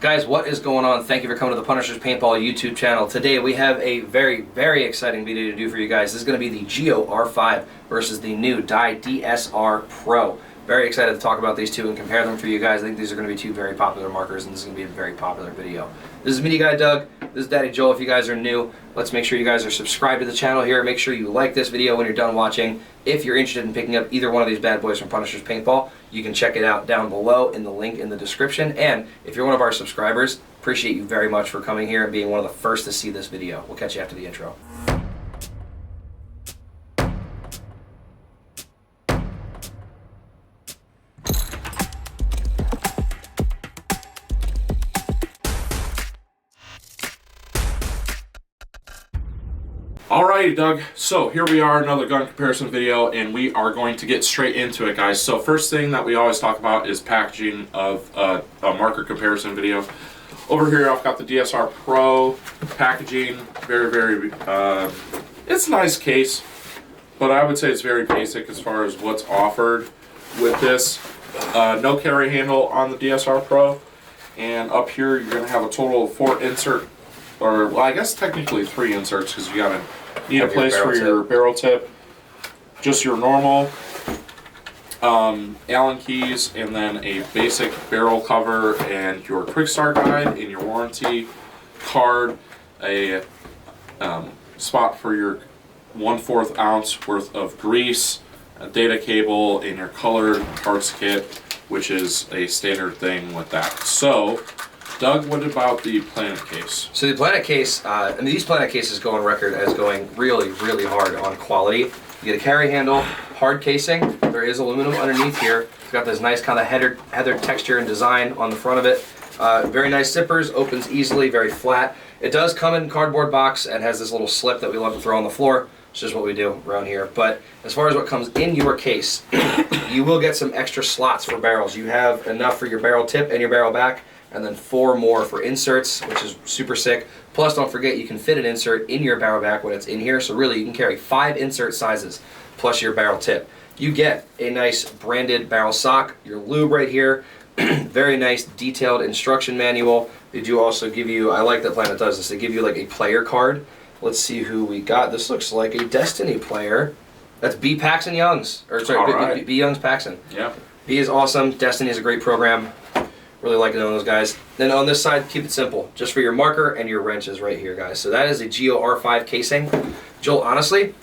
Guys, what is going on? Thank you for coming to the Punisher's Paintball YouTube channel. Today we have a very, very exciting video to do for you guys. This is going to be the Geo R5 versus the new Dye DSR Pro. Very excited to talk about these two and compare them for you guys. I think these are going to be two very popular markers, and this is going to be a very popular video. This is Media Guy Doug. This is Daddy Joel. If you guys are new, let's make sure you guys are subscribed to the channel here. Make sure you like this video when you're done watching. If you're interested in picking up either one of these bad boys from Punisher's Paintball, you can check it out down below in the link in the description. And if you're one of our subscribers, appreciate you very much for coming here and being one of the first to see this video. We'll catch you after the intro. Alrighty, Doug, so here we are, another gun comparison video, and we are going to get straight into it, guys. So first thing that we always talk about is packaging of a marker comparison video. Over here I've got the DSR Pro packaging, very, it's a nice case, but I would say it's very basic as far as what's offered with this. No carry handle on the DSR Pro, and up here you're going to have a total of 4 insert, or well, I guess technically 3 inserts, because you got to need a place for your barrel tip, just your normal Allen keys, and then a basic barrel cover, and your quick start guide, and your warranty card, a spot for your 1/4 ounce worth of grease, a data cable, and your colored parts kit, which is a standard thing with that. So Doug, what about the Planet case? So the Planet case, I mean, these Planet cases go on record as going really hard on quality. You get a carry handle, hard casing. There is aluminum underneath here. It's got this nice kind of heathered texture and design on the front of it. Very nice zippers, opens easily, very flat. It does come in cardboard box and has this little slip that we love to throw on the floor. It's just what we do around here. But as far as what comes in your case, you will get some extra slots for barrels. You have enough for your barrel tip and your barrel back, and then 4 more for inserts, which is super sick. Plus, don't forget, you can fit an insert in your barrel back when it's in here, so really you can carry 5 insert sizes plus your barrel tip. You get a nice branded barrel sock, your lube right here, very nice detailed instruction manual. They do also give you, I like that Planet does this, they give you like a player card. Let's see who we got. This looks like a Destiny player. That's B. Paxton Youngs, or sorry, right. B. Youngs Paxton. Yeah. B is awesome, Destiny is a great program. Really like knowing those guys. Then on this side, keep it simple. Just for your marker and your wrenches right here, guys. So that is a Geo R5 casing. Joel, honestly,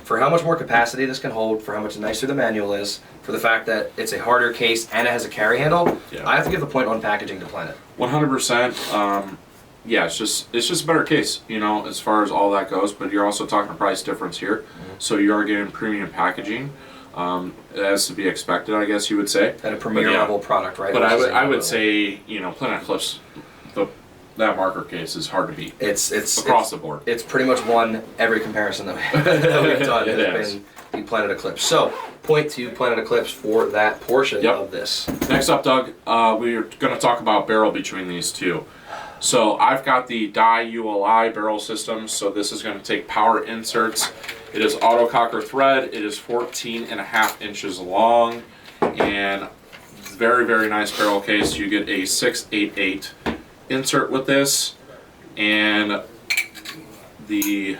for how much more capacity this can hold, for how much nicer the manual is, for the fact that it's a harder case and it has a carry handle, yeah, I have to give the point on packaging to Planet. 100%. Yeah, it's just a better case, you know, as far as all that goes. But you're also talking a price difference here, so you are getting premium packaging. As to be expected, I guess you would say. At a premier level product, right? But I would say, you know, Planet Eclipse, that marker case is hard to beat. It's across the board. It's pretty much won every comparison that we've done. It's been the Planet Eclipse. So, point to Planet Eclipse for that portion of this. Next up, Doug, we're going to talk about barrel between these two. So I've got the Dye ULI barrel system, so this is going to take power inserts. It is auto cocker thread. It is 14.5 inches long, and very nice barrel case. You get a 688 insert with this, and the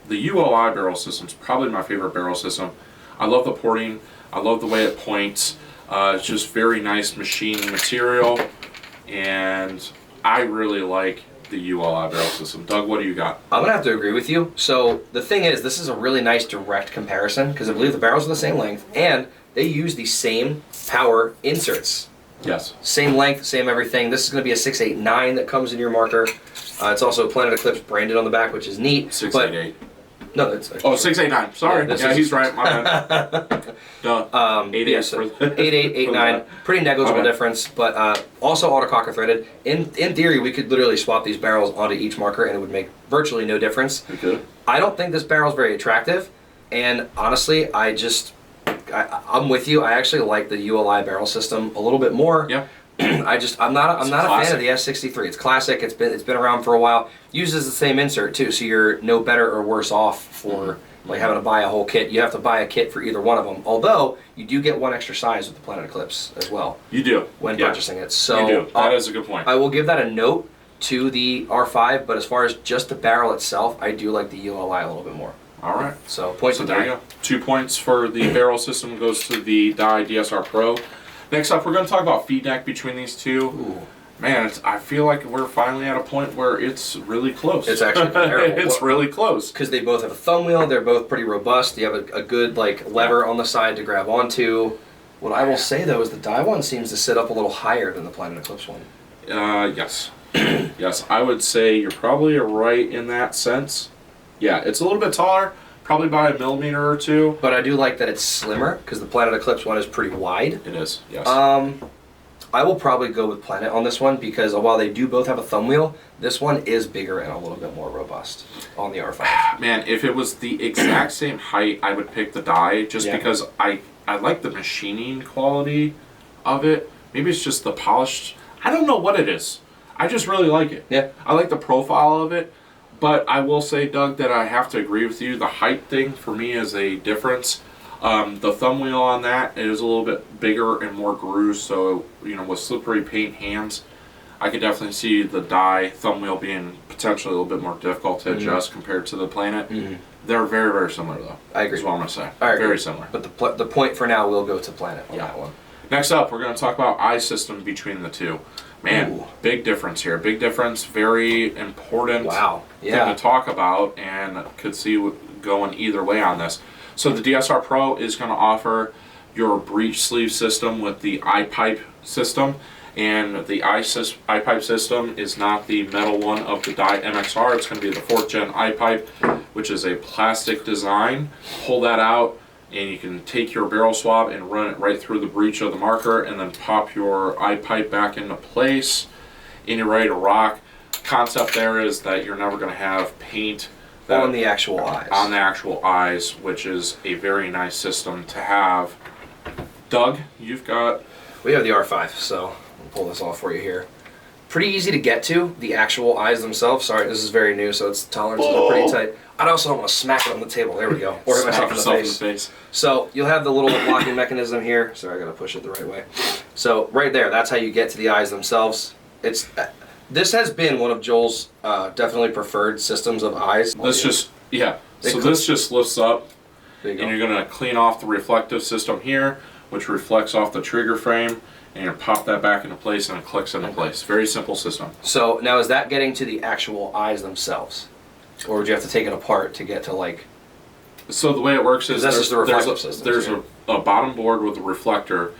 ULI barrel system is probably my favorite barrel system. I love the porting. I love the way it points. It's just very nice machine material, and I really like the ULI barrel system. Doug, what do you got? I'm going to have to agree with you. So the thing is, this is a really nice direct comparison, because I believe the barrels are the same length, and they use the same power inserts. Yes. Same length, same everything. This is going to be a 689 that comes in your marker. It's also Planet Eclipse branded on the back, which is neat. 688. No, that's... Oh, 689. Sorry. Yeah, he's right. My bad. 88. So 8889. Pretty negligible difference, but also auto cocker threaded. In theory, we could literally swap these barrels onto each marker, and it would make virtually no difference. We could. I don't think this barrel is very attractive, and honestly, I'm with you. I actually like the ULI barrel system a little bit more. Yeah. I'm not a fan of the S63. It's classic. It's been around for a while. Uses the same insert too, so you're no better or worse off for like having to buy a whole kit. You have to buy a kit for either one of them. Although you do get one extra size with the Planet Eclipse as well. You do when purchasing it. So you do. That is a good point. I will give that a note to the R5, but as far as just the barrel itself, I do like the ULI a little bit more. All right. So points to there Dye. you go. 2 points for the barrel system goes to the Dye DSR Pro. Next up, we're going to talk about Feedneck between these two. Ooh. Man, I feel like we're finally at a point where it's really close. It's actually comparable. It's really close. Because they both have a thumb wheel, they're both pretty robust. You have a good like lever on the side to grab onto. What I will say though is the Dye one seems to sit up a little higher than the Planet Eclipse one. Yes. Yes, I would say you're probably right in that sense. Yeah, it's a little bit taller, probably by a millimeter or two. But I do like that it's slimmer, because the Planet Eclipse one is pretty wide. It is, yes. I will probably go with Planet on this one, because while they do both have a thumb wheel, this one is bigger and a little bit more robust on the R5. Man, if it was the exact same height, I would pick the Dye, just because I like the machining quality of it. Maybe it's just the polished. I don't know what it is. I just really like it. Yeah. I like the profile of it. But I will say, Doug, that I have to agree with you. The height thing for me is a difference. The thumb wheel on that is a little bit bigger and more grooves. So, you know, with slippery paint hands, I could definitely see the Dye thumb wheel being potentially a little bit more difficult to adjust compared to the Planet. They're very, very similar, though. I agree. Is what I'm going to say. I agree. Very similar. But the point for now will go to Planet on that one. Next up, we're going to talk about eye system between the two. Man, big difference here. Big difference. Very important thing to talk about, and could see going either way on this. So the DSR Pro is going to offer your breech sleeve system with the eye pipe system, and the eye pipe system is not the metal one of the Dye MXR. It's going to be the 4th gen eye pipe, which is a plastic design. Pull that out, and you can take your barrel swab and run it right through the breech of the marker, and then pop your eye pipe back into place, and you're ready to rock. Concept there is that you're never going to have paint on the actual eyes. On the actual eyes, which is a very nice system to have. Doug, you've got... We have the R5, so I'll pull this off for you here. Pretty easy to get to, the actual eyes themselves. Sorry, this is very new, so its tolerances are pretty tight. I also don't want to smack it on the table. There we go. Or hit myself in the face. So you'll have the little locking mechanism here. Sorry, I gotta push it the right way. So right there, that's how you get to the eyes themselves. This has been one of Joel's definitely preferred systems of eyes. Let's just, so this just lifts up, and you're gonna clean off the reflective system here, which reflects off the trigger frame, and you pop that back into place, and it clicks into place. Very simple system. So now is that getting to the actual eyes themselves? Or would you have to take it apart to get to like... So the way it works is there's a bottom board with a reflector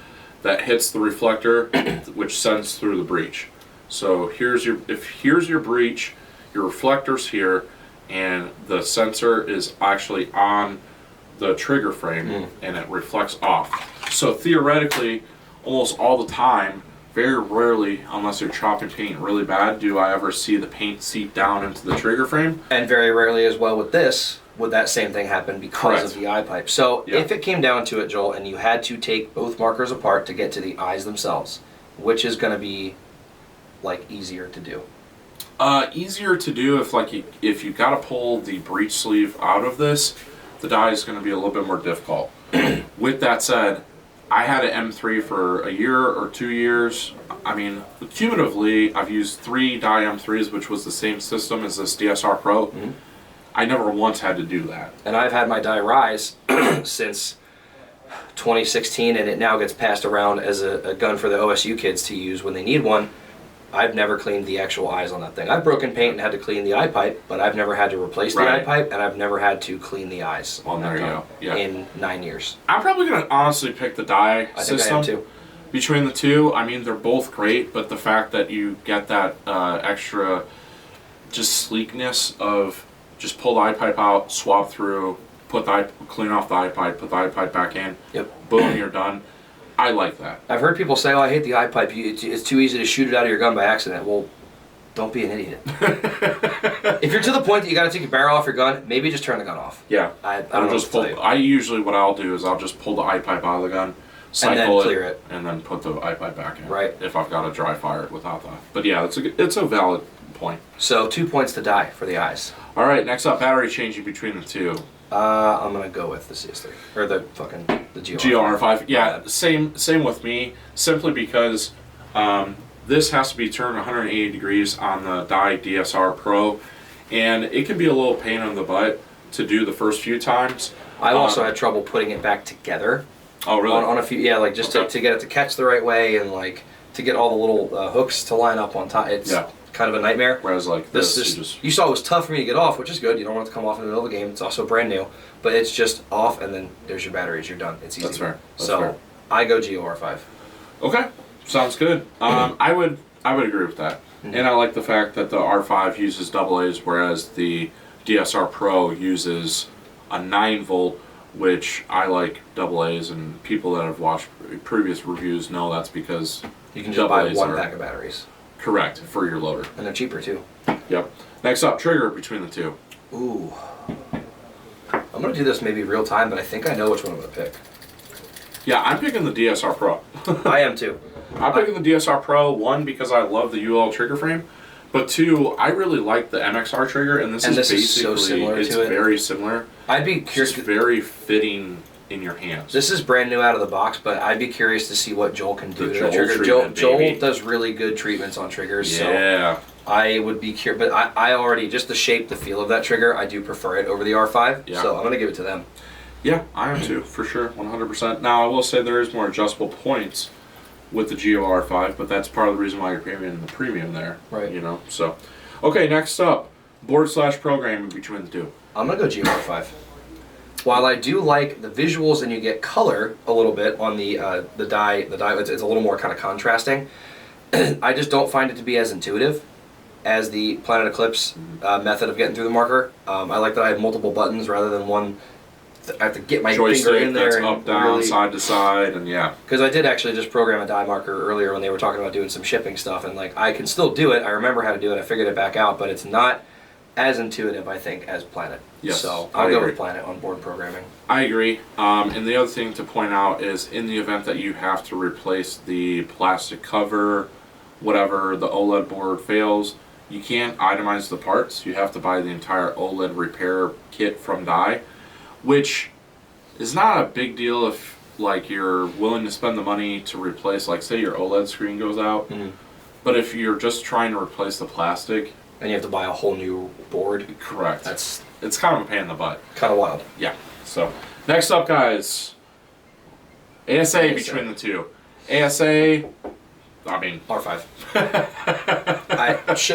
that hits the reflector, which sends through the breech. So here's your breech, your reflector's here, and the sensor is actually on the trigger frame, and it reflects off. So theoretically, almost all the time, very rarely, unless you're chopping paint really bad, do I ever see the paint seep down into the trigger frame. And very rarely as well with this, would that same thing happen because of the eye pipe. So if it came down to it, Joel, and you had to take both markers apart to get to the eyes themselves, which is going to be like easier to do? Easier to do if you got to pull the breech sleeve out of this, the Dye is going to be a little bit more difficult. With that said, I had an M3 for a year or 2 years. I mean, cumulatively, I've used 3 Dye M3s, which was the same system as this DSR Pro. I never once had to do that. And I've had my Dye Rise since 2016, and it now gets passed around as a gun for the OSU kids to use when they need one. I've never cleaned the actual eyes on that thing. I've broken paint and had to clean the eye pipe, but I've never had to replace the eye pipe, and I've never had to clean the eyes on that gun in 9 years. I'm probably going to honestly pick the Dye system. I think I am too. Between the two, I mean, they're both great, but the fact that you get that extra just sleekness of just pull the eye pipe out, swap through, clean off the eye pipe, put the eye pipe back in, boom, you're done. I like that. I've heard people say, "Oh, I hate the eye pipe. It's too easy to shoot it out of your gun by accident." Well, don't be an idiot. If you're to the point that you got to take your barrel off your gun, maybe just turn the gun off. Yeah. I don't know what to tell you. I usually, what I'll do is I'll just pull the eye pipe out of the gun, cycle and then clear it, and then put the eye pipe back in. Right. If I've got to dry fire it without that. But yeah, it's a valid point. So 2 points to Dye for the eyes. All right, next up, battery changing between the two. I'm gonna go with the CS3 or the Geo Geo R5. Yeah, Yeah. same with me. Simply because this has to be turned 180 degrees on the Dye DSR Pro, and it can be a little pain in the butt to do the first few times. I also had trouble putting it back together. Oh, really? On a few, yeah, like just Okay. to get it to catch the right way and like to get all the little hooks to line up on top. It's kind of a nightmare. Whereas like this, you saw it was tough for me to get off, which is good. You don't want it to come off in the middle of the game. It's also brand new, but it's just off, and then there's your batteries. You're done. It's easy. That's fair. That's so fair. I go Geo R5. Okay, sounds good. I would agree with that, and I like the fact that the R5 uses AA's, whereas the DSR Pro uses a 9-volt, which I like AA's, and people that have watched previous reviews know that's because You can just buy AA's one are pack of batteries, correct for your loader. and they're cheaper too. Yep. Next up, trigger between the two. Ooh. I'm gonna do this maybe real time, but I think I know which one I'm gonna pick. Yeah, I'm picking the DSR Pro. I am too. I'm picking the DSR Pro, one, because I love the UL trigger frame, but two, I really like the MXR trigger, and this is so basically, similar it's to it. very similar. I'd be It's curious. just very fitting in your hands. This is brand new out of the box, but I'd be curious to see what Joel can do The to Joel that trigger. treatment, Joel baby. does really good treatments on triggers, so Yeah. I would be curious. But I already, just the shape, the feel of that trigger, I do prefer it over the R5, Yeah. so I'm going to give it to them. Yeah, I am too, for sure, 100%. Now, I will say there is more adjustable points with the Geo R5, but that's part of the reason why you're paying the premium there. Right. You know, so. Okay, next up, board/programming between the two. I'm going to go Geo R5. While I do like the visuals and you get color a little bit on the dye, it's a little more kind of contrasting. I just don't find it to be as intuitive as the Planet Eclipse method of getting through the marker. I like that I have multiple buttons rather than one. I have to get my finger Joystick in there that's and up, down, side to side, and yeah. Because I did actually just program a dye marker earlier when they were talking about doing some shipping stuff, and like I can still do it. I remember how to do it. I figured it back out, but it's not as intuitive, I think, as Planet. Yes, So I I'll go agree. with Planet on board programming. I agree. And the other thing to point out is in the event that you have to replace the plastic cover, whatever, the OLED board fails, you can't itemize the parts. You have to buy the entire OLED repair kit from Dye, which is not a big deal if like you're willing to spend the money to replace, like say your OLED screen goes out. Mhm. But if you're just trying to replace the plastic, And you have to buy a whole new board. correct. That's It's kind of a pain in the butt. kind of wild. Yeah. So next up, guys, ASA between the two. ASA, I mean, R5.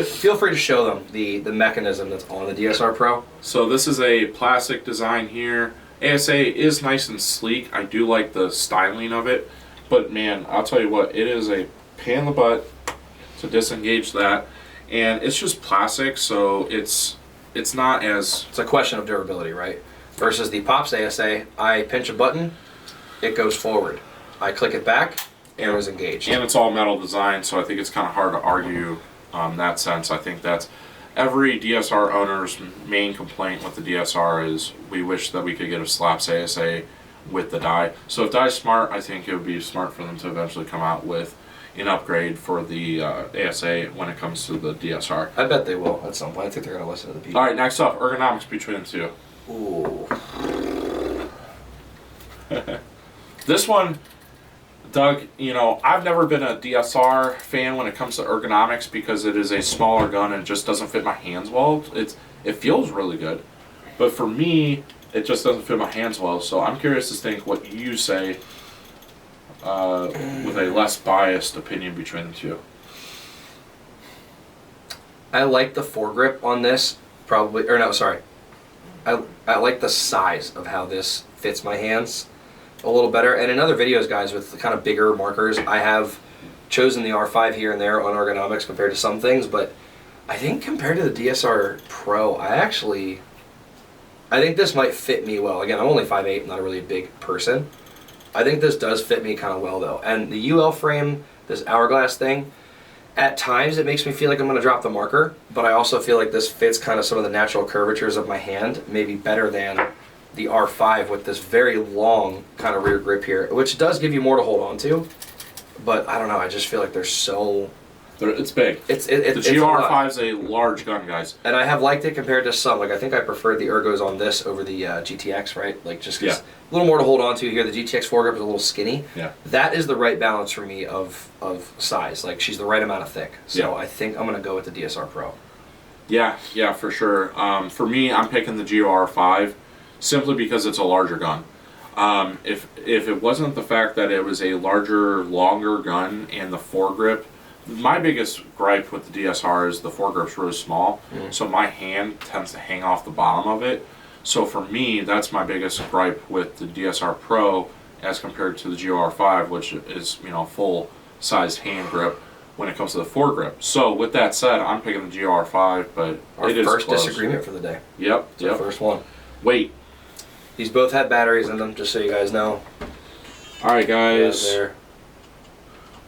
Feel free to show them the mechanism that's on the DSR Pro. so this is a plastic design here. ASA is nice and sleek. I do like the styling of it, but man, I'll tell you what, it is a pain in the butt to disengage that, and it's just plastic, so it's not as It's a question of durability, right? Versus the Pops ASA, I pinch a button, it goes forward. I click it back, and it was engaged. and it's all metal design, so I think it's kind of hard to argue that sense. I think that's every DSR owner's main complaint with the DSR is we wish that we could get a slaps ASA with the Dye. So if Dye's smart, I think it would be smart for them to eventually come out with an upgrade for the ASA when it comes to the DSR. I bet they will at some point. I think they're going to listen to the people. All right, next up, ergonomics between the two. Ooh. This one, Doug, you know, I've never been a DSR fan when it comes to ergonomics because it is a smaller gun and it just doesn't fit my hands well. It feels really good, but for me, it just doesn't fit my hands well. So I'm curious to think what you say with a less biased opinion between the two. I like the foregrip on this, probably, or no, sorry. I like the size of how this fits my hands a little better. And in other videos, guys, with the kind of bigger markers, I have chosen the R5 here and there on ergonomics compared to some things, but I think compared to the DSR Pro, I think this might fit me well. Again, I'm only 5'8", not a really big person. I think this does fit me kind of well, though. And the UL frame, this hourglass thing, at times it makes me feel like I'm going to drop the marker, but I also feel like this fits kind of some of the natural curvatures of my hand, maybe better than the R5 with this very long kind of rear grip here, which does give you more to hold on to. But I don't know, I just feel like they're so It's big. The Geo R5 is a large gun, guys. And I have liked it compared to some. Like, I think I preferred the ergos on this over the GTX, right? Like, just 'cause a little more to hold on to here. The GTX foregrip is a little skinny. Yeah. That is the right balance for me of size. Like, she's the right amount of thick. So I think I'm going to go with the DSR Pro. Yeah, for sure. For me, I'm picking the Geo R5 simply because it's a larger gun. If it wasn't the fact that it was a larger, longer gun and the foregrip, my biggest gripe with the DSR is the foregrip's really small, so my hand tends to hang off the bottom of it. So for me, that's my biggest gripe with the DSR Pro as compared to the Geo R5, which is, you know, full-sized hand grip when it comes to the foregrip. So with that said, I'm picking the Geo R5, but Our it is first close. disagreement for the day. Yep. The first one. Wait. These both had batteries in them, just so you guys know. All right, guys. There.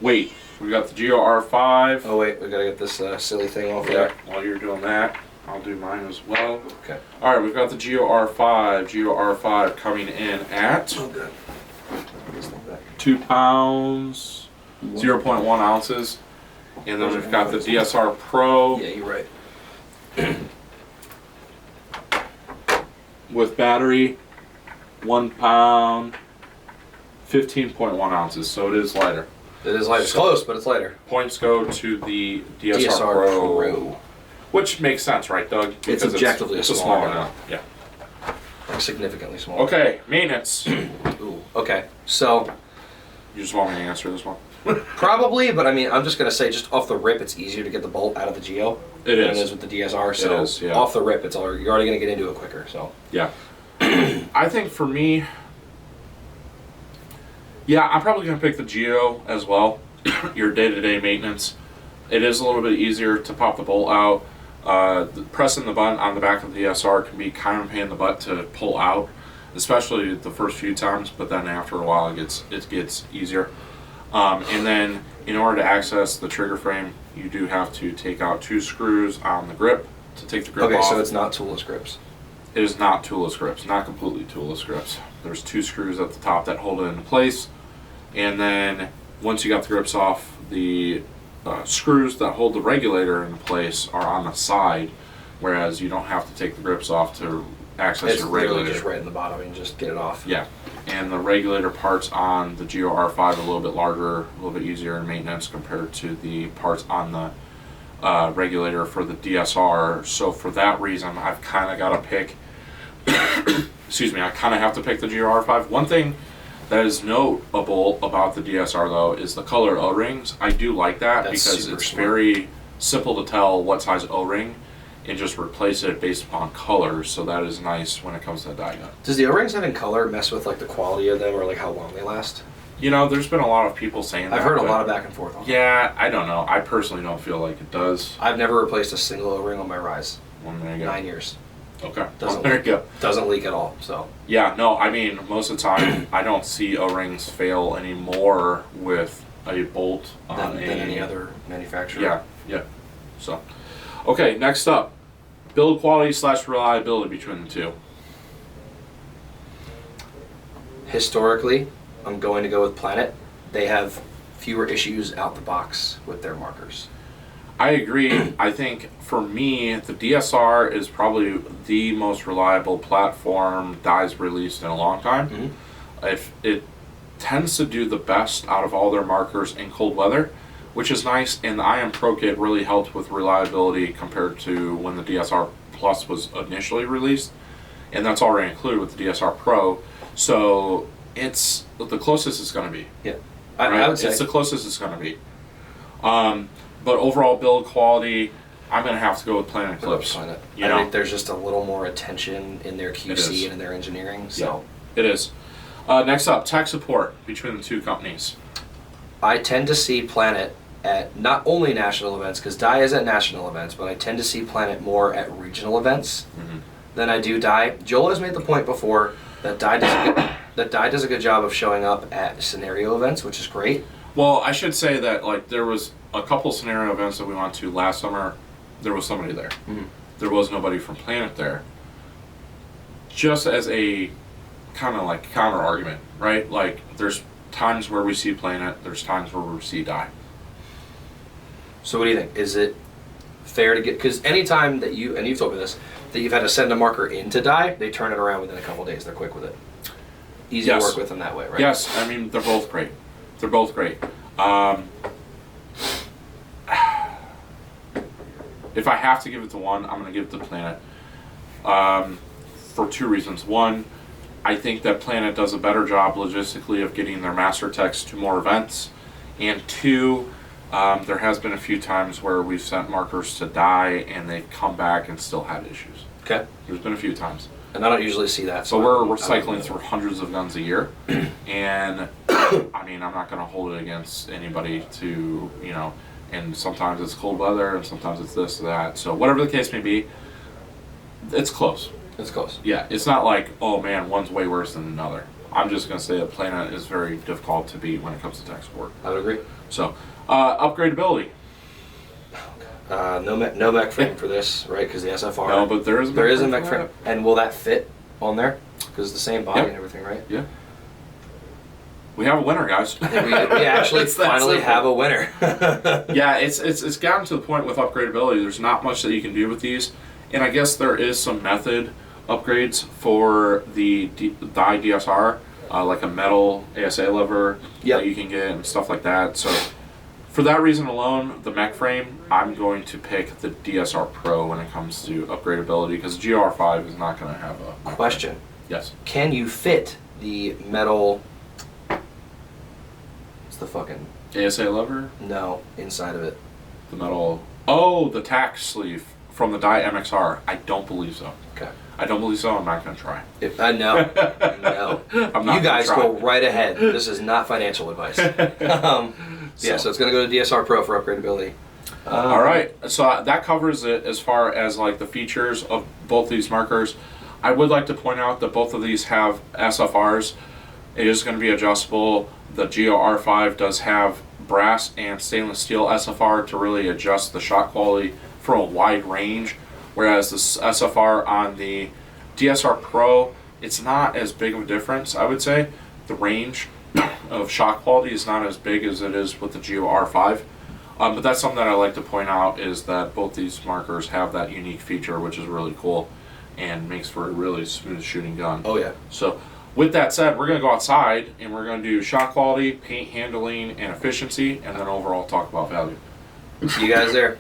Wait. We got the Geo R5. Oh wait, we gotta get this silly thing off Yeah. there. While you're doing that, I'll do mine as well. Okay. All right, we've got the Geo R5. Geo R5 coming in at Oh, good. 2 pounds, 0.1 ounces. And then we've got the DSR Pro Yeah, you're right. with battery, 1 pound, 15.1 ounces. So it is lighter. It is lighter. It's close, but it's lighter. Points go to the DSR Pro. Which makes sense, right, Doug? It's objectively it's a smaller gun. Yeah. Like, significantly smaller. Okay, maintenance. Ooh, okay. So, You just want me to answer this one? probably, but I mean, I'm just going to say, just off the rip, it's easier to get the bolt out of the Geo It than it is. is with the DSR. So, It is, yeah. off the rip, you're already going to get into it quicker. So, Yeah. I think for me, yeah, I'm probably going to pick the Geo as well. Your day-to-day maintenance. It is a little bit easier to pop the bolt out. Pressing the button on the back of the DSR can be kind of a pain in the butt to pull out, especially the first few times, but then after a while it gets easier. And then in order to access the trigger frame, you do have to take out 2 screws on the grip to take the grip off. okay, so it's not toolless grips. It is not toolless grips, not completely toolless grips. There's 2 screws at the top that hold it into place, and then once you got the grips off, the screws that hold the regulator in place are on the side, whereas you don't have to take the grips off to access It's your literally regulator. just right in the bottom and just get it off. Yeah, and the regulator parts on the Geo R5 are a little bit larger, a little bit easier in maintenance compared to the parts on the regulator for the DSR. So for that reason, I've kind of got to pick. Excuse me, I kind of have to pick the Geo R5. One thing that is notable about the DSR though is the color O-rings. I do like that That's because super it's smart. very simple to tell what size O-ring and just replace it based upon colors. So that is nice when it comes to a dye gun. Does the O-rings having color mess with like the quality of them or like how long they last? You know, there's been a lot of people saying that. I've heard a but lot of back and forth on that. Yeah, I don't know. I personally don't feel like it does. I've never replaced a single O-ring on my Rise. Well, there you go. 9 years. Okay. Doesn't There you leak. go. Doesn't leak at all. So Yeah, no, I mean, most of the time, I don't see O-rings fail anymore with a bolt on than any other manufacturer. Yeah. So, okay, next up, build quality / reliability between the two. Historically, I'm going to go with Planet. They have fewer issues out the box with their markers. I agree. I think for me, the DSR is probably the most reliable platform dyes released in a long time. If it tends to do the best out of all their markers in cold weather, which is nice, and the IM Pro Kit really helped with reliability compared to when the DSR Plus was initially released, and that's already included with the DSR Pro. So it's the closest it's going to be. Yeah, Right? I would say it's the closest it's going to be. But overall build quality, I'm going to have to go with Planet Eclipse. Planet. You I know? think there's just a little more attention in their It QC is. and in their engineering. So It is. Next up, tech support between the two companies. I tend to see Planet at not only national events, because Dye is at national events, but I tend to see Planet more at regional events than I do Dye. Joel has made the point before that Dye does a good job of showing up at scenario events, which is great. Well, I should say that like there was a couple scenario events that we went to last summer. There was somebody there. There was nobody from Planet there. Just as a kind of like counter argument, right? Like there's times where we see Planet, there's times where we see Dye. So what do you think? Is it fair to get, because anytime that you, and you've told me this, that you've had to send a marker in to dye, they turn it around within a couple days. They're quick with it. Easy to work with in that way, right? Yes, I mean, they're both great. They're both great. If I have to give it to one, I'm going to give it to Planet. For two reasons. One, I think that Planet does a better job logistically of getting their master techs to more events. And two, there has been a few times where we've sent markers to dye and they've come back and still had issues. Okay. There's been a few times. And I don't usually see that. So we're cycling through hundreds of guns a year. And I mean, I'm not going to hold it against anybody to, you know, and sometimes it's cold weather and sometimes it's this or that. So whatever the case may be, it's close. It's close. Yeah, it's not like, oh man, one's way worse than another. I'm just going to say that Planet is very difficult to beat when it comes to tech support. I would agree. So, upgradability. No mech frame for this, right? Because the SFR. No, but there is a mech frame. And will that fit on there? Because it's the same body and everything, right? Yeah. We have a winner, guys. I think we actually finally have a winner. Yeah, it's gotten to the point with upgradability. There's not much that you can do with these, and I guess there is some method upgrades for the Dye DSR, like a metal ASA lever that you can get and stuff like that. So for that reason alone, the mech frame, I'm going to pick the DSR Pro when it comes to upgradability, because Geo R5 is not going to have a question. Yes. Can you fit the metal? What's the fucking ASA lever? No, inside of it. The metal. Oh, the tack sleeve from the Dye MXR. I don't believe so. Okay. I don't believe so. I'm not going to try. No. I'm not you guys try. go right ahead. This is not financial advice. Yeah, so it's going to go to DSR Pro for upgradability. All right. So that covers it as far as like the features of both these markers. I would like to point out that both of these have SFRs. It is going to be adjustable. The Geo R5 does have brass and stainless steel SFR to really adjust the shot quality for a wide range, whereas the SFR on the DSR Pro, it's not as big of a difference, I would say. The range of shot quality is not as big as it is with the Geo R5. But that's something that I like to point out, is that both these markers have that unique feature, which is really cool and makes for a really smooth shooting gun. Oh yeah. So with that said, we're going to go outside and we're going to do shot quality, paint handling, and efficiency, and then overall talk about value. See you guys there.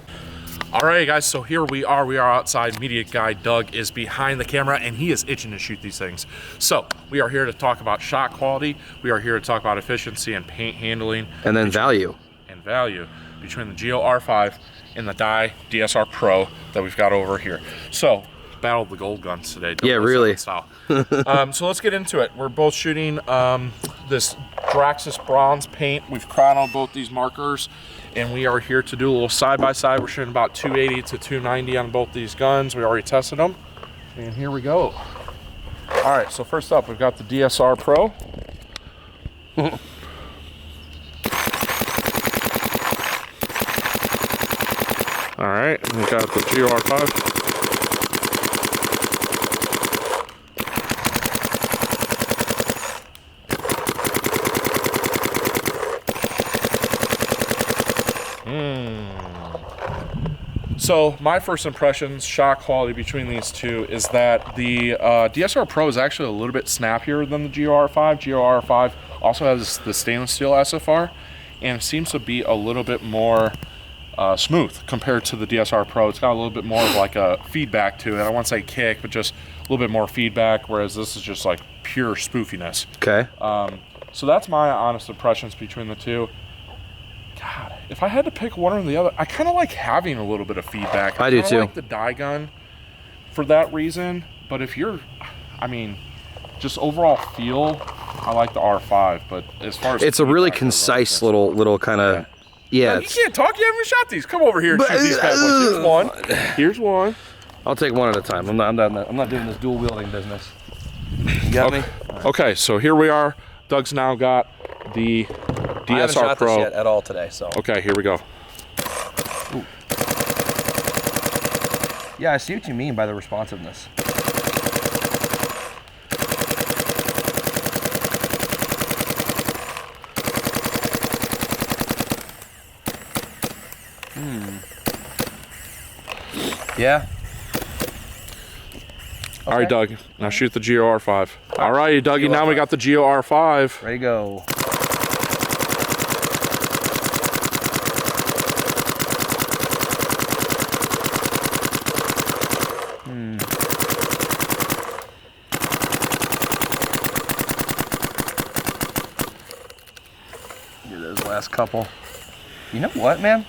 All right, guys, so here we are outside. Media guy Doug is behind the camera and he is itching to shoot these things. So we are here to talk about shot quality. We are here to talk about efficiency and paint handling. And then value. And value between the Geo R5 and the Dye DSR Pro that we've got over here. So, battle of the gold guns today. Yeah, really. Style. So let's get into it. We're both shooting this Draxis bronze paint. We've chronoed both these markers, and we are here to do a little side-by-side. We're shooting about 280 to 290 on both these guns. We already tested them, and here we go. All right, so first up, we've got the DSR Pro. All right, we got the Geo R5. So my first impressions, shot quality between these two, is that the DSR Pro is actually a little bit snappier than the Geo R5. Geo R5 also has the stainless steel SFR, and seems to be a little bit more smooth compared to the DSR Pro. It's got a little bit more of like a feedback to it. I won't say kick, but just a little bit more feedback, whereas this is just like pure spoofiness. Okay. So that's my honest impressions between the two. God, if I had to pick one or the other, I kind of like having a little bit of feedback. I do too. I like the dye gun for that reason, but if you're, I mean, just overall feel, I like the R5, but as far as it's a really concise little kind of, yeah. You can't talk, you haven't shot these. Come over here and shoot these bad boys. Here's one. Here's one. I'll take one at a time. I'm not doing this dual wielding business. You got me? Okay, so here we are. Doug's now got the DSR I haven't shot Pro. this yet at all today, so. Okay, here we go. Ooh. Yeah, I see what you mean by the responsiveness. Yeah. All right, Doug. Now shoot the Geo R5. All right, Dougie. Now we got the Geo R5. Ready to go. Do those last couple. You know what, man?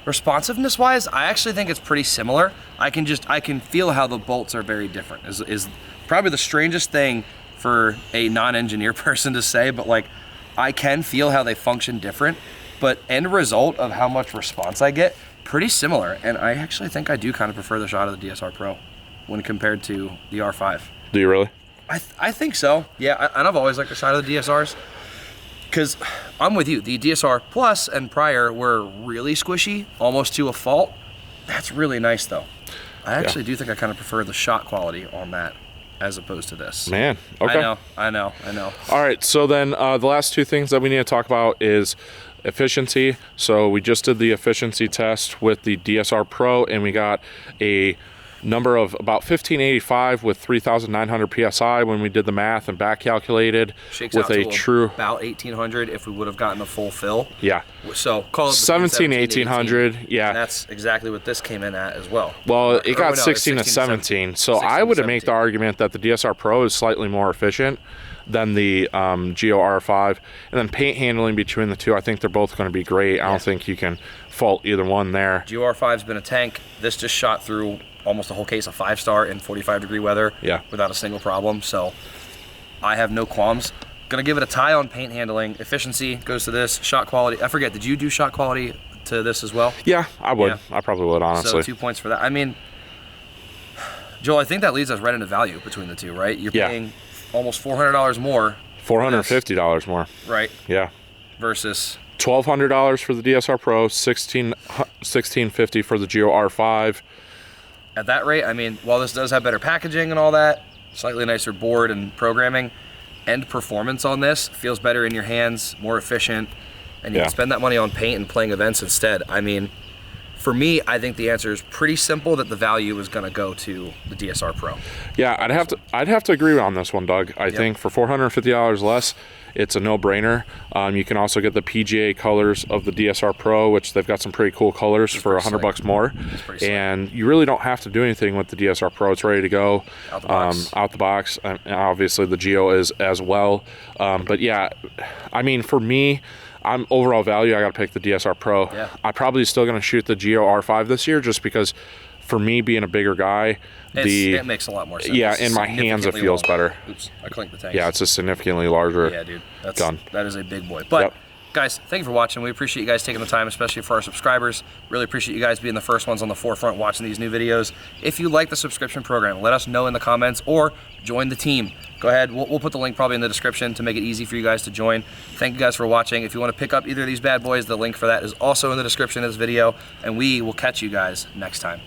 Responsiveness wise, I actually think it's pretty similar. I can feel how the bolts are very different. Is probably the strangest thing for a non-engineer person to say, but like I can feel how they function different, but end result of how much response I get, pretty similar. And I actually think I do kind of prefer the shot of the DSR Pro when compared to the R5. Do you really? I think so. Yeah, and I've always liked the shot of the DSRs. Because I'm with you, the DSR Plus and prior were really squishy, almost to a fault. That's really nice though. I actually do think I kind of prefer the shot quality on that as opposed to this. Man, okay. I know. All right, so then the last two things that we need to talk about is efficiency. So we just did the efficiency test with the DSR Pro, and we got a number of about 1585 with 3,900 psi when we did the math and back calculated. Shakes with out a to true about 1,800 if we would have gotten a full fill. Yeah. So call it 17, 1,800. Yeah. And that's exactly what this came in at as well. Well, it got 16 to 17. So 16 I would to make the 17. argument that the DSR Pro is slightly more efficient than the Geo R5. And then paint handling between the two, I think they're both going to be great. I don't think you can fault either one there. Geo R5's been a tank. This just shot through almost a whole case of 5-star in 45-degree weather without a single problem. So I have no qualms. Gonna give it a tie on paint handling. Efficiency goes to this. Shot quality, I forget, did you do shot quality to this as well? Yeah, I would. Yeah. I probably would, honestly. So 2 points for that. I mean, Joel, I think that leads us right into value between the two, right? You're paying almost $400 more. $450 more. Right. Yeah. Versus $1,200 for the DSR Pro, $1,650 for the Geo R5. At that rate, I mean, while this does have better packaging and all that, slightly nicer board and programming, end performance on this feels better in your hands, more efficient, and you can spend that money on paint and playing events instead. I mean, for me, I think the answer is pretty simple, that the value is going to go to the DSR Pro. Yeah, I'd have to agree on this one, Doug. I think for $450 less, it's a no-brainer. You can also get the PGA colors of the DSR Pro, which they've got some pretty cool colors for $100 more. And you really don't have to do anything with the DSR Pro. It's ready to go out the box. Out the box. And obviously the Geo is as well. But yeah, I mean, for me, I'm overall value, I got to pick the DSR Pro. Yeah. I'm probably still going to shoot the Geo R5 this year, just because for me being a bigger guy, it makes a lot more sense. Yeah, in my hands it feels better. Oops, I clinked the tank. Yeah, it's a significantly larger gun. That is a big boy. But guys, thank you for watching. We appreciate you guys taking the time, especially for our subscribers. Really appreciate you guys being the first ones on the forefront watching these new videos. If you like the subscription program, let us know in the comments or join the team. Go ahead, we'll put the link probably in the description to make it easy for you guys to join. Thank you guys for watching. If you want to pick up either of these bad boys, the link for that is also in the description of this video, and we will catch you guys next time.